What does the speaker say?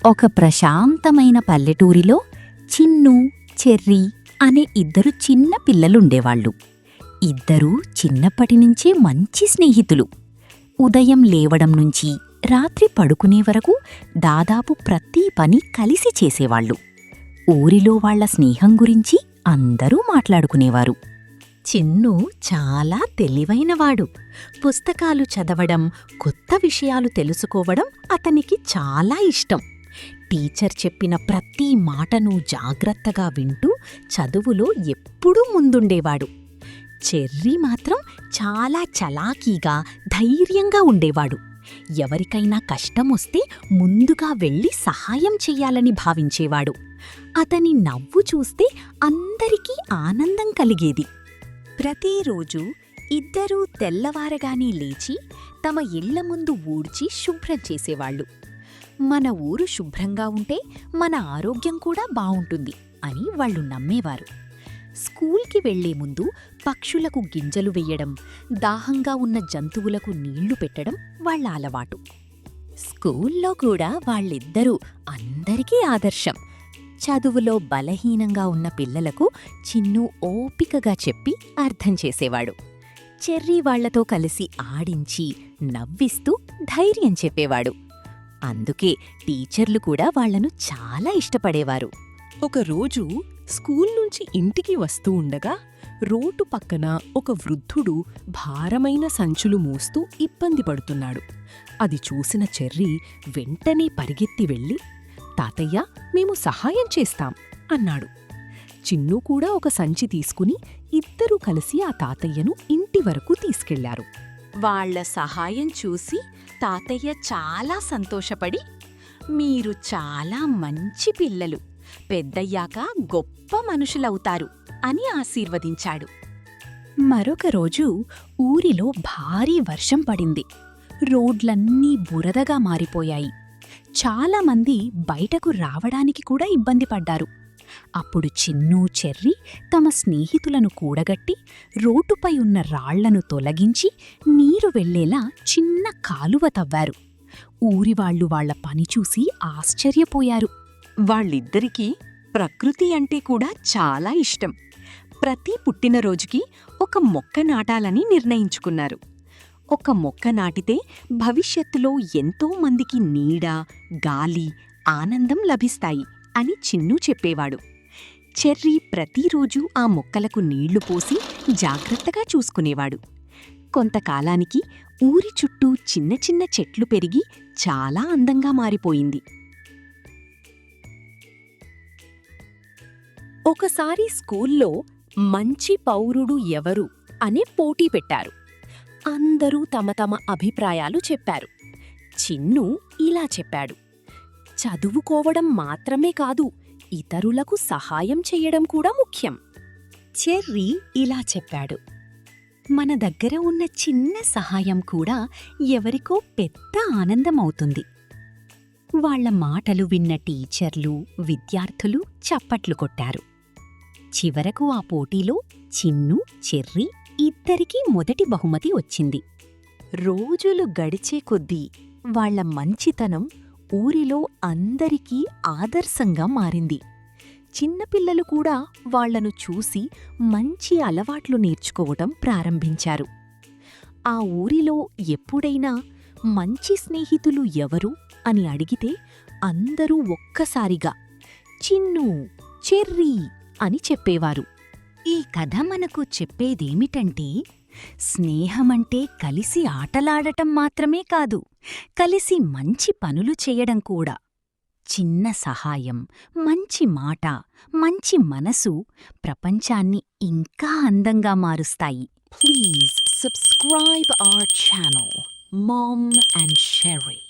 ఒక ప్రశాంతమైన పల్లెటూరిలో చిన్ను, చెర్రీ అనే ఇద్దరు చిన్న పిల్లలుండేవాళ్ళు. ఇద్దరూ చిన్నప్పటినుంచే మంచి స్నేహితులు. ఉదయం లేవడం నుంచి రాత్రి పడుకునే వరకు దాదాపు ప్రతి పని కలిసి చేసేవాళ్ళు. ఊరిలో వాళ్ల స్నేహం గురించి అందరూ మాట్లాడుకునేవారు. చిన్ను చాలా తెలివైనవాడు. పుస్తకాలు చదవడం, కొత్త విషయాలు తెలుసుకోవడం అతనికి చాలా ఇష్టం. టీచర్ చెప్పిన ప్రతి మాటను జాగ్రత్తగా వింటూ చదువులో ఎప్పుడూ ముందుండేవాడు. చెర్రీ మాత్రం చాలా చలాకీగా, ధైర్యంగా ఉండేవాడు. ఎవరికైనా కష్టమొస్తే ముందుగా వెళ్ళి సహాయం చెయ్యాలని భావించేవాడు. అతని నవ్వు చూస్తే అందరికీ ఆనందం కలిగేది. ప్రతిరోజూ ఇద్దరూ తెల్లవారగానే లేచి తమ ఇళ్ల ముందు ఊడ్చి శుభ్రం చేసేవాళ్లు. మన ఊరు శుభ్రంగా ఉంటే మన ఆరోగ్యం కూడా బావుంటుంది అని వాళ్లు నమ్మేవారు. స్కూల్కి వెళ్లే ముందు పక్షులకు గింజలు వెయ్యడం, దాహంగా ఉన్న జంతువులకు నీళ్లు పెట్టడం వాళ్ల అలవాటు. స్కూల్లో కూడా వాళ్ళిద్దరూ అందరికీ ఆదర్శం. చదువులో బలహీనంగా ఉన్న పిల్లలకు చిన్ను ఓపికగా చెప్పి అర్థం చేసేవాడు. చెర్రీ వాళ్లతో కలిసి ఆడించి, నవ్విస్తూ ధైర్యం చెప్పేవాడు. అందుకే టీచర్లు కూడా వాళ్లను చాలా ఇష్టపడేవారు. ఒకరోజు స్కూల్ నుంచి ఇంటికి వస్తూ ఉండగా రోడ్డు పక్కన ఒక వృద్ధుడు భారమైన సంచులు మోస్తూ ఇబ్బంది పడుతున్నాడు. అది చూసిన చెర్రీ వెంటనే పరిగెత్తి వెళ్ళి, తాతయ్య, మేము సహాయం చేస్తాం అన్నాడు. చిన్ను కూడా ఒక సంచి తీసుకుని ఇద్దరూ కలిసి ఆ తాతయ్యను ఇంటి వరకు తీసుకెళ్లారు. వాళ్ల సహాయం చూసి తాతయ్య చాలా సంతోషపడి, మీరు చాలా మంచి పిల్లలు, పెద్దయ్యాక గొప్ప మనుషులవుతారు అని ఆశీర్వదించాడు. మరొక రోజు ఊరిలో భారీ వర్షం పడింది. రోడ్లన్నీ బురదగా మారిపోయాయి. చాలామంది బయటకు రావడానికి కూడా ఇబ్బంది పడ్డారు. అప్పుడు చిన్ను, చెర్రీ తమ స్నేహితులను కూడగట్టి రోడ్డుపై ఉన్న రాళ్లను తొలగించి నీరు వెళ్లేలా చిన్న కాలువ తవ్వారు. ఊరివాళ్లు వాళ్ల పని చూసి ఆశ్చర్యపోయారు. వాళ్ళిద్దరికీ ప్రకృతి అంటే కూడా చాలా ఇష్టం. ప్రతి పుట్టినరోజుకి ఒక మొక్క నాటాలని నిర్ణయించుకున్నారు. ఒక మొక్క నాటితే భవిష్యత్తులో ఎంతో మందికి నీడ, గాలి, ఆనందం లభిస్తాయి అని చిన్ను చెప్పేవాడు. చెర్రీ ప్రతిరోజూ ఆ మొక్కలకు నీళ్లు పోసి జాగ్రత్తగా చూసుకునేవాడు. కొంతకాలానికి ఊరి చుట్టూ చిన్న చిన్న చెట్లు పెరిగి చాలా అందంగా మారిపోయింది. ఒకసారి స్కూల్లో మంచి పౌరుడు ఎవరు అనే పోటీ పెట్టారు. అందరూ తమ తమ అభిప్రాయాలు చెప్పారు. చిన్ను ఇలా చెప్పాడు: చదువుకోవడం మాత్రమే కాదు, ఇతరులకు సహాయం చెయ్యడం కూడా ముఖ్యం. చెర్రీ ఇలా చెప్పాడు: మన దగ్గర ఉన్న చిన్న సహాయం కూడా ఎవరికో పెద్ద ఆనందమవుతుంది. వాళ్ల మాటలు విన్న టీచర్లు, విద్యార్థులు చప్పట్లు కొట్టారు. చివరకు ఆ పోటీలో చిన్ను, చెర్రీ ఇద్దరికీ మొదటి బహుమతి వచ్చింది. రోజులు గడిచే కొద్దీ వాళ్ల మంచితనం ఊరిలో అందరికీ ఆదర్శంగా మారింది. చిన్నపిల్లలు కూడా వాళ్లను చూసి మంచి అలవాట్లు నేర్చుకోవటం ప్రారంభించారు. ఆ ఊరిలో ఎప్పుడైనా మంచి స్నేహితులు ఎవరు అని అడిగితే అందరూ ఒక్కసారిగా చిన్ను, చెర్రీ అని చెప్పేవారు. ఈ కథ మనకు చెప్పేదేమిటంటే, స్నేహమంటే కలిసి ఆటలాడటం మాత్రమే కాదు, కలిసి మంచి పనులు చెయ్యడం కూడా. చిన్న సహాయం, మంచి మాట, మంచి మనసు ప్రపంచాన్ని ఇంకా అందంగా మారుస్తాయి. Please subscribe our channel mom and Sherry.